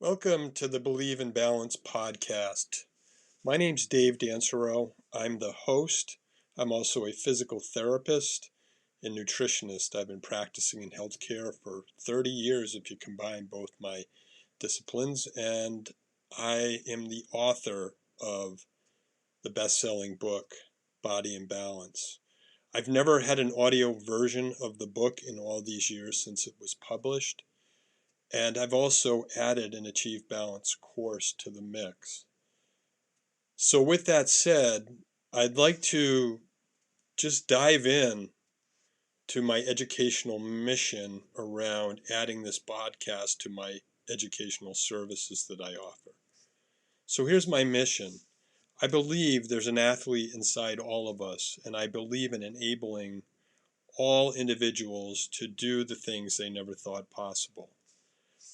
Welcome to the Believe in Balance podcast. My name's Dave Dansereau. I'm the host. I'm also a physical therapist and nutritionist. I've been practicing in healthcare for 30 years if you combine both my disciplines, and I am the author of the best-selling book, Body in Balance. I've never had an audio version of the book in all these years since it was published. And I've also added an Achieve Balance course to the mix. So with that said, I'd like to just dive in to my educational mission around adding this podcast to my educational services that I offer. So here's my mission. I believe there's an athlete inside all of us, and I believe in enabling all individuals to do the things they never thought possible.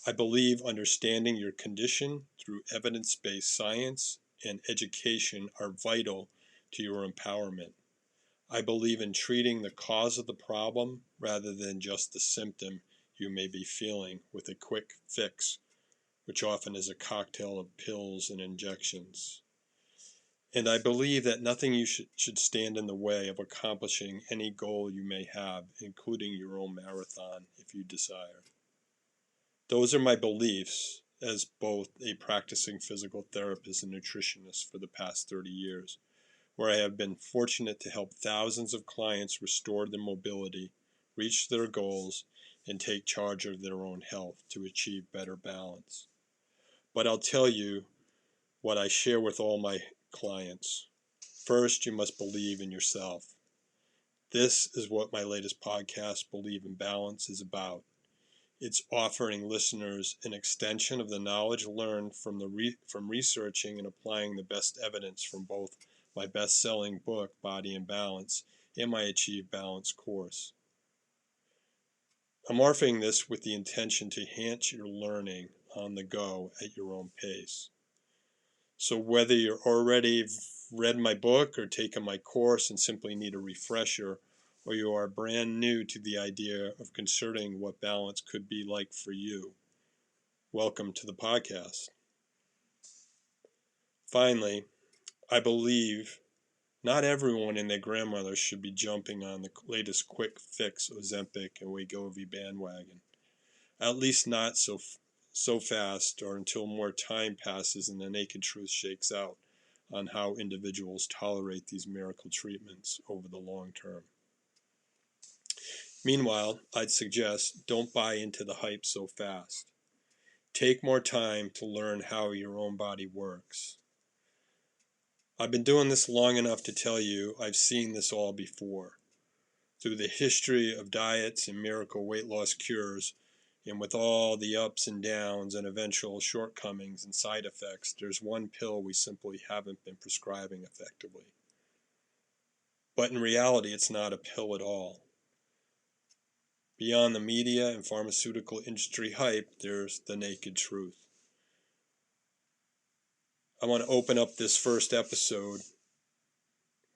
I believe understanding your condition through evidence-based science and education are vital to your empowerment. I believe in treating the cause of the problem rather than just the symptom you may be feeling with a quick fix, which often is a cocktail of pills and injections. And I believe that nothing should stand in the way of accomplishing any goal you may have, including your own marathon if you desire. Those are my beliefs as both a practicing physical therapist and nutritionist for the past 30 years, where I have been fortunate to help thousands of clients restore their mobility, reach their goals, and take charge of their own health to achieve better balance. But I'll tell you what I share with all my clients. First, you must believe in yourself. This is what my latest podcast, Believe in Balance, is about. It's offering listeners an extension of the knowledge learned from researching and applying the best evidence from both my best-selling book, Body in Balance, and my Achieve Balance course. I'm offering this with the intention to enhance your learning on the go at your own pace. So whether you're already read my book or taken my course and simply need a refresher, or you are brand new to the idea of considering what balance could be like for you, welcome to the podcast. Finally, I believe not everyone and their grandmother should be jumping on the latest quick fix Ozempic and Wegovy bandwagon. At least not so fast or until more time passes and the naked truth shakes out on how individuals tolerate these miracle treatments over the long term. Meanwhile, I'd suggest don't buy into the hype so fast. Take more time to learn how your own body works. I've been doing this long enough to tell you I've seen this all before. Through the history of diets and miracle weight loss cures, and with all the ups and downs and eventual shortcomings and side effects, there's one pill we simply haven't been prescribing effectively. But in reality, it's not a pill at all. Beyond the media and pharmaceutical industry hype, there's the naked truth. I want to open up this first episode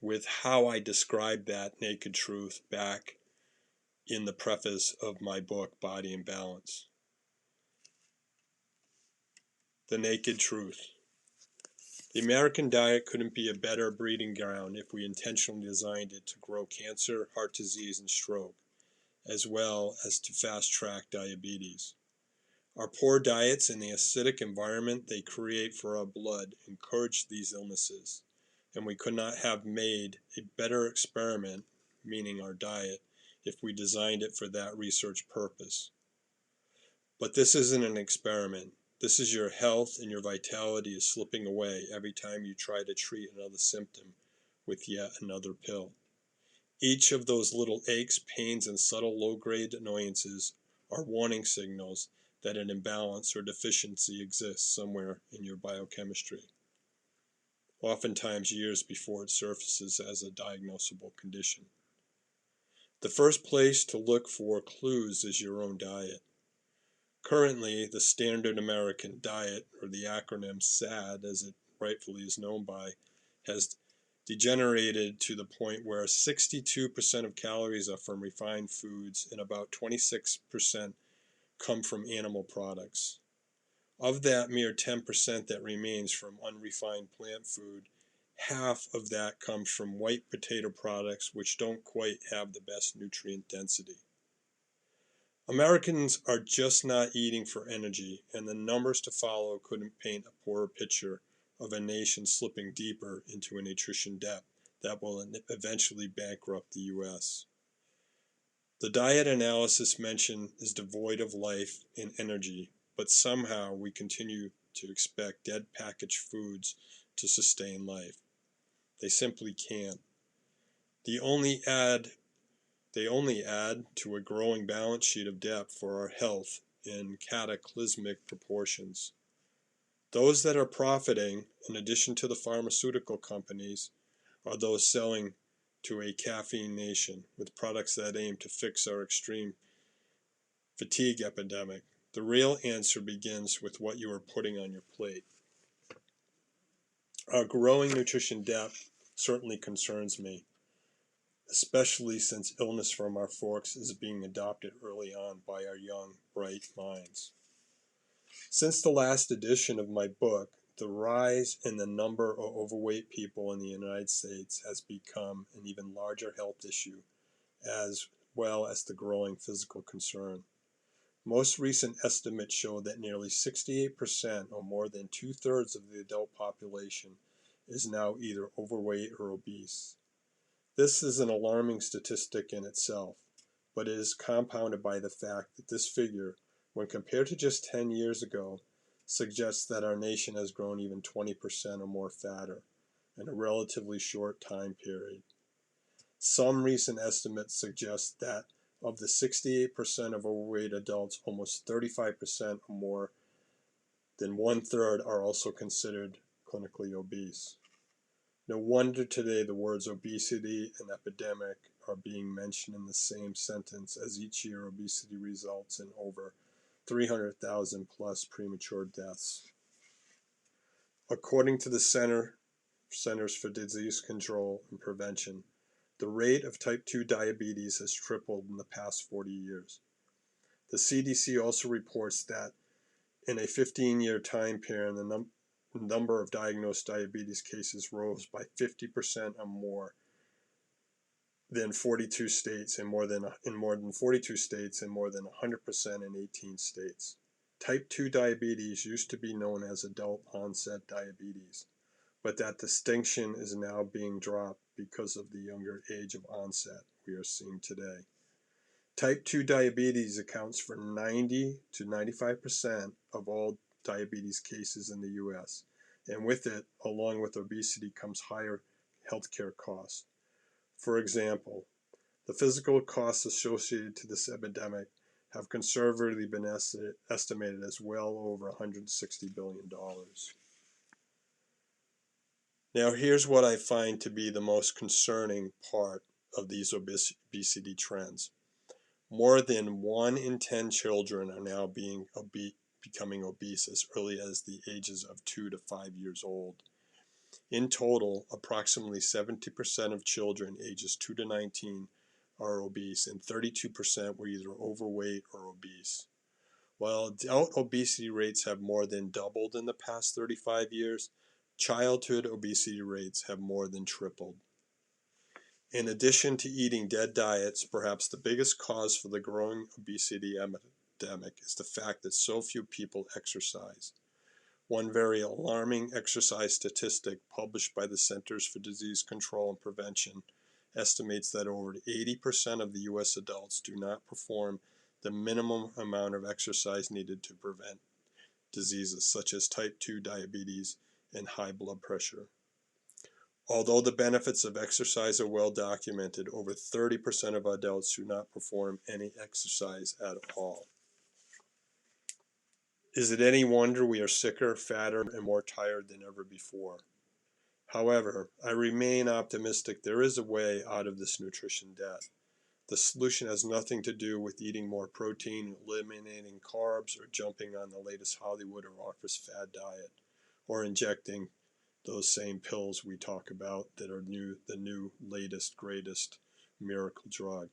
with how I described that naked truth back in the preface of my book, Body in Balance. The naked truth. The American diet couldn't be a better breeding ground if we intentionally designed it to grow cancer, heart disease, and stroke, as well as to fast-track diabetes. Our poor diets and the acidic environment they create for our blood encourage these illnesses, and we could not have made a better experiment, meaning our diet, if we designed it for that research purpose. But this isn't an experiment. This is your health, and your vitality is slipping away every time you try to treat another symptom with yet another pill. Each of those little aches, pains, and subtle low-grade annoyances are warning signals that an imbalance or deficiency exists somewhere in your biochemistry, oftentimes years before it surfaces as a diagnosable condition. The first place to look for clues is your own diet. Currently, the standard American diet, or the acronym SAD as it rightfully is known by, has degenerated to the point where 62% of calories are from refined foods and about 26% come from animal products. Of that mere 10% that remains from unrefined plant food, half of that comes from white potato products which don't quite have the best nutrient density. Americans are just not eating for energy, and the numbers to follow couldn't paint a poorer picture of a nation slipping deeper into a nutrition debt that will eventually bankrupt the U.S. The diet analysis mentioned is devoid of life and energy, but somehow we continue to expect dead packaged foods to sustain life. They simply can't. They only add to a growing balance sheet of debt for our health in cataclysmic proportions. Those that are profiting, in addition to the pharmaceutical companies, are those selling to a caffeine nation with products that aim to fix our extreme fatigue epidemic. The real answer begins with what you are putting on your plate. Our growing nutrition debt certainly concerns me, especially since illness from our forks is being adopted early on by our young, bright minds. Since the last edition of my book, the rise in the number of overweight people in the United States has become an even larger health issue, as well as the growing physical concern. Most recent estimates show that nearly 68%, or more than two-thirds of the adult population, is now either overweight or obese. This is an alarming statistic in itself, but it is compounded by the fact that this figure, when compared to just 10 years ago, suggests that our nation has grown even 20% or more fatter in a relatively short time period. Some recent estimates suggest that of the 68% of overweight adults, almost 35% or more than one-third are also considered clinically obese. No wonder today the words obesity and epidemic are being mentioned in the same sentence, as each year obesity results in over 300,000 plus premature deaths. According to the Centers for Disease Control and Prevention, the rate of type 2 diabetes has tripled in the past 40 years. The CDC also reports that in a 15-year time period, the number of diagnosed diabetes cases rose by 50% or more than 42 states and more than 42 states and more than 100% in 18 states. Type 2 diabetes used to be known as adult onset diabetes, but that distinction is now being dropped because of the younger age of onset we are seeing today. Type 2 diabetes accounts for 90 to 95% of all diabetes cases in the U.S., and with it, along with obesity, comes higher healthcare costs. For example, the physical costs associated to this epidemic have conservatively been estimated as well over $160 billion. Now, here's what I find to be the most concerning part of these obesity trends. More than 1 in 10 children are now becoming obese as early as the ages of 2 to 5 years old. In total, approximately 70% of children ages 2 to 19 are obese, and 32% were either overweight or obese. While adult obesity rates have more than doubled in the past 35 years, childhood obesity rates have more than tripled. In addition to eating dead diets, perhaps the biggest cause for the growing obesity epidemic is the fact that so few people exercise. One very alarming exercise statistic published by the Centers for Disease Control and Prevention estimates that over 80% of the U.S. adults do not perform the minimum amount of exercise needed to prevent diseases such as type 2 diabetes and high blood pressure. Although the benefits of exercise are well documented, over 30% of adults do not perform any exercise at all. Is it any wonder we are sicker, fatter, and more tired than ever before? However, I remain optimistic there is a way out of this nutrition debt. The solution has nothing to do with eating more protein, eliminating carbs, or jumping on the latest Hollywood or office fad diet, or injecting those same pills we talk about that are the new, latest, greatest miracle drug.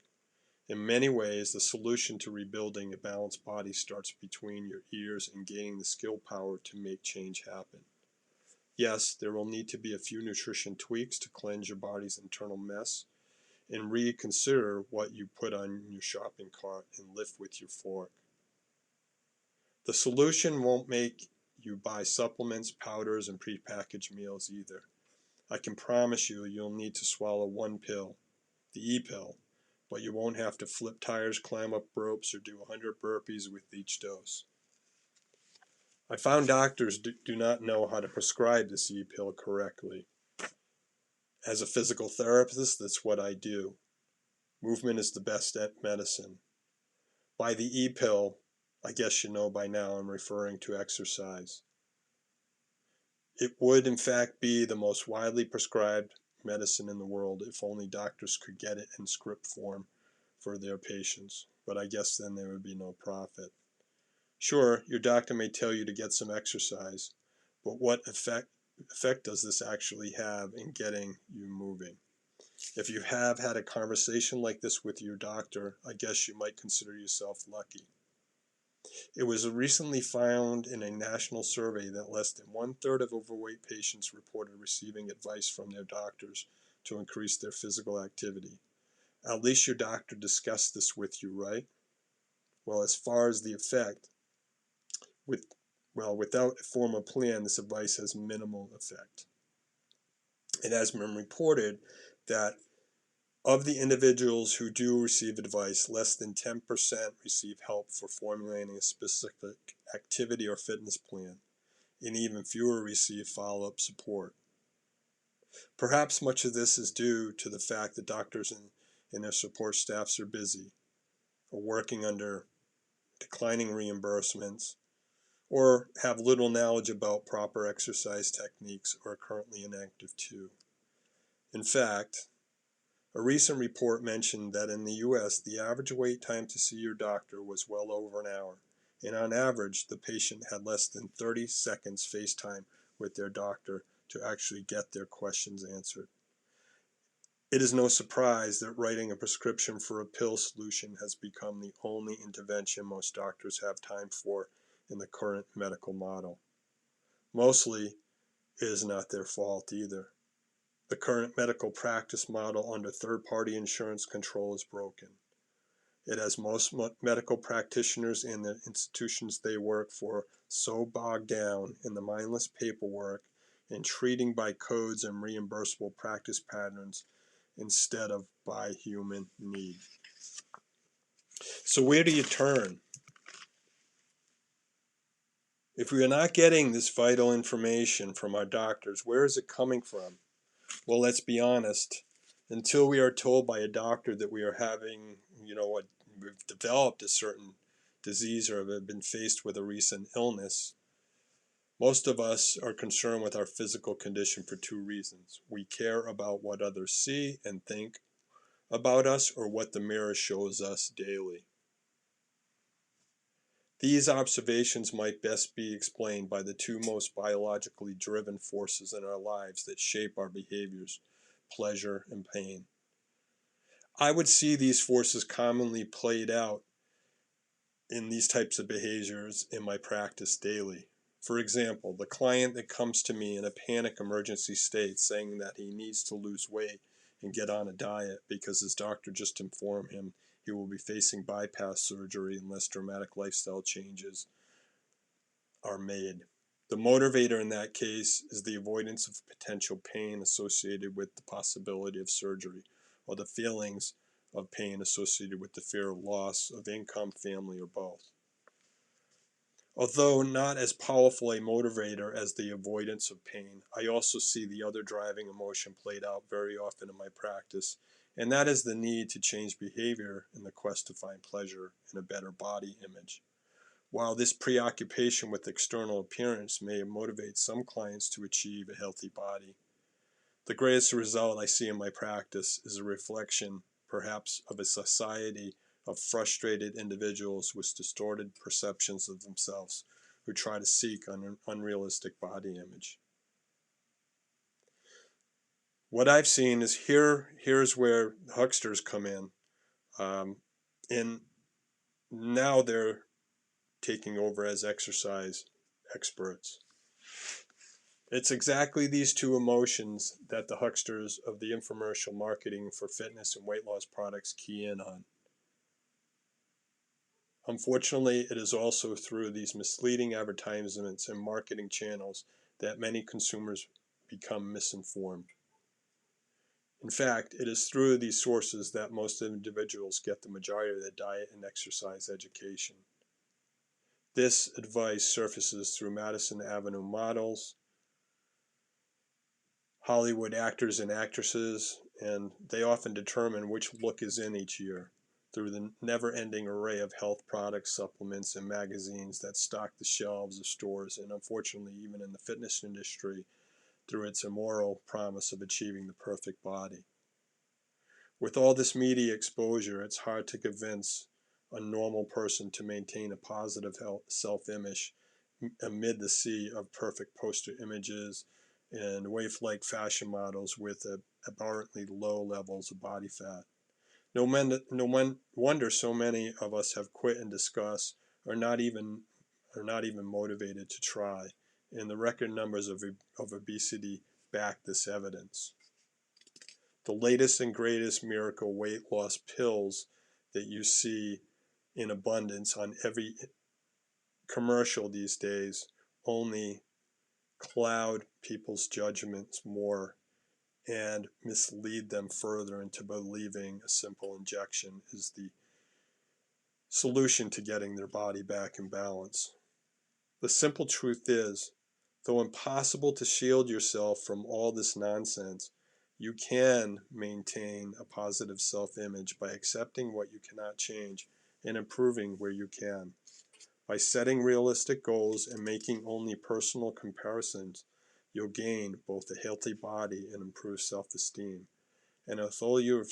In many ways, the solution to rebuilding a balanced body starts between your ears and gaining the skill power to make change happen. Yes, there will need to be a few nutrition tweaks to cleanse your body's internal mess and reconsider what you put on your shopping cart and lift with your fork. The solution won't make you buy supplements, powders, and prepackaged meals either. I can promise you you'll need to swallow one pill, the E-pill, but you won't have to flip tires, climb up ropes, or do 100 burpees with each dose. I found doctors do not know how to prescribe this E-pill correctly. As a physical therapist, that's what I do. Movement is the best medicine. By the E-pill, I guess you know by now I'm referring to exercise. It would in fact be the most widely prescribed medicine in the world if only doctors could get it in script form for their patients, but I guess then there would be no profit. Sure, your doctor may tell you to get some exercise, but what effect does this actually have in getting you moving? If you have had a conversation like this with your doctor, I guess you might consider yourself lucky. It was recently found in a national survey that less than 1/3 of overweight patients reported receiving advice from their doctors to increase their physical activity. At least your doctor discussed this with you, right? Well, as far as the effect, without a formal plan, this advice has minimal effect. It has been reported that of the individuals who do receive advice, less than 10% receive help for formulating a specific activity or fitness plan, and even fewer receive follow-up support. Perhaps much of this is due to the fact that doctors and their support staffs are busy, or working under declining reimbursements, or have little knowledge about proper exercise techniques, or are currently inactive too. In fact, a recent report mentioned that in the U.S., the average wait time to see your doctor was well over an hour, and on average, the patient had less than 30 seconds face time with their doctor to actually get their questions answered. It is no surprise that writing a prescription for a pill solution has become the only intervention most doctors have time for in the current medical model. Mostly, it is not their fault either. The current medical practice model under third-party insurance control is broken. It has most medical practitioners and the institutions they work for so bogged down in the mindless paperwork and treating by codes and reimbursable practice patterns instead of by human need. So where do you turn? If we are not getting this vital information from our doctors, where is it coming from? Well, let's be honest. Until we are told by a doctor that we are having, we've developed a certain disease or have been faced with a recent illness, most of us are concerned with our physical condition for two reasons. We care about what others see and think about us, or what the mirror shows us daily. These observations might best be explained by the two most biologically driven forces in our lives that shape our behaviors: pleasure and pain. I would see these forces commonly played out in these types of behaviors in my practice daily. For example, the client that comes to me in a panic emergency state saying that he needs to lose weight and get on a diet because his doctor just informed him he will be facing bypass surgery unless dramatic lifestyle changes are made. The motivator in that case is the avoidance of potential pain associated with the possibility of surgery, or the feelings of pain associated with the fear of loss of income, family, or both. Although not as powerful a motivator as the avoidance of pain, I also see the other driving emotion played out very often in my practice, and that is the need to change behavior in the quest to find pleasure in a better body image. While this preoccupation with external appearance may motivate some clients to achieve a healthy body, the greatest result I see in my practice is a reflection, perhaps, of a society of frustrated individuals with distorted perceptions of themselves who try to seek an unrealistic body image. What I've seen is here's where hucksters come in. And now they're taking over as exercise experts. It's exactly these two emotions that the hucksters of the infomercial marketing for fitness and weight loss products key in on. Unfortunately, it is also through these misleading advertisements and marketing channels that many consumers become misinformed. In fact, it is through these sources that most individuals get the majority of their diet and exercise education. This advice surfaces through Madison Avenue models, Hollywood actors and actresses, and they often determine which look is in each year through the never-ending array of health products, supplements, and magazines that stock the shelves of stores, and unfortunately even in the fitness industry through its immoral promise of achieving the perfect body. With all this media exposure, it's hard to convince a normal person to maintain a positive self-image amid the sea of perfect poster images and waif-like fashion models with abhorrently low levels of body fat. No wonder so many of us have quit in disgust, or not even motivated to try, and the record numbers of obesity back this evidence. The latest and greatest miracle weight loss pills that you see in abundance on every commercial these days only cloud people's judgments more and mislead them further into believing a simple injection is the solution to getting their body back in balance. The simple truth is, though impossible to shield yourself from all this nonsense, you can maintain a positive self-image by accepting what you cannot change and improving where you can. By setting realistic goals and making only personal comparisons, you'll gain both a healthy body and improved self-esteem. And although you've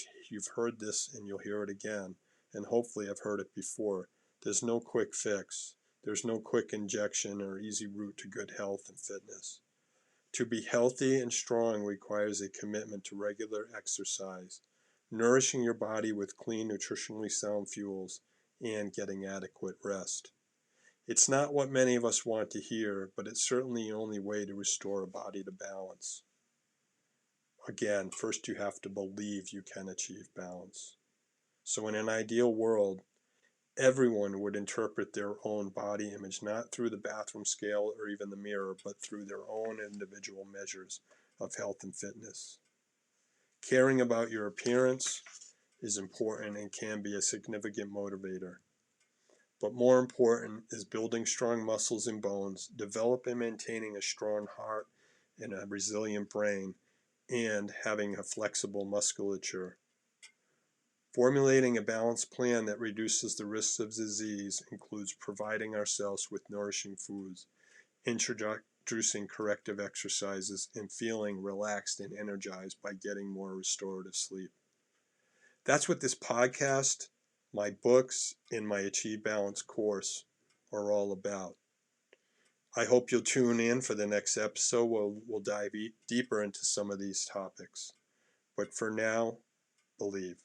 heard this and you'll hear it again, and hopefully I've heard it before, there's no quick fix. There's no quick injection or easy route to good health and fitness. To be healthy and strong requires a commitment to regular exercise, nourishing your body with clean, nutritionally sound fuels, and getting adequate rest. It's not what many of us want to hear, but it's certainly the only way to restore a body to balance. Again, first you have to believe you can achieve balance. So in an ideal world, everyone would interpret their own body image not through the bathroom scale or even the mirror, but through their own individual measures of health and fitness. Caring about your appearance is important and can be a significant motivator. But more important is building strong muscles and bones, developing and maintaining a strong heart and a resilient brain, and having a flexible musculature. Formulating a balanced plan that reduces the risks of disease includes providing ourselves with nourishing foods, introducing corrective exercises, and feeling relaxed and energized by getting more restorative sleep. That's what this podcast, my books, and my Achieve Balance course are all about. I hope you'll tune in for the next episode where we'll dive deeper into some of these topics. But for now, believe.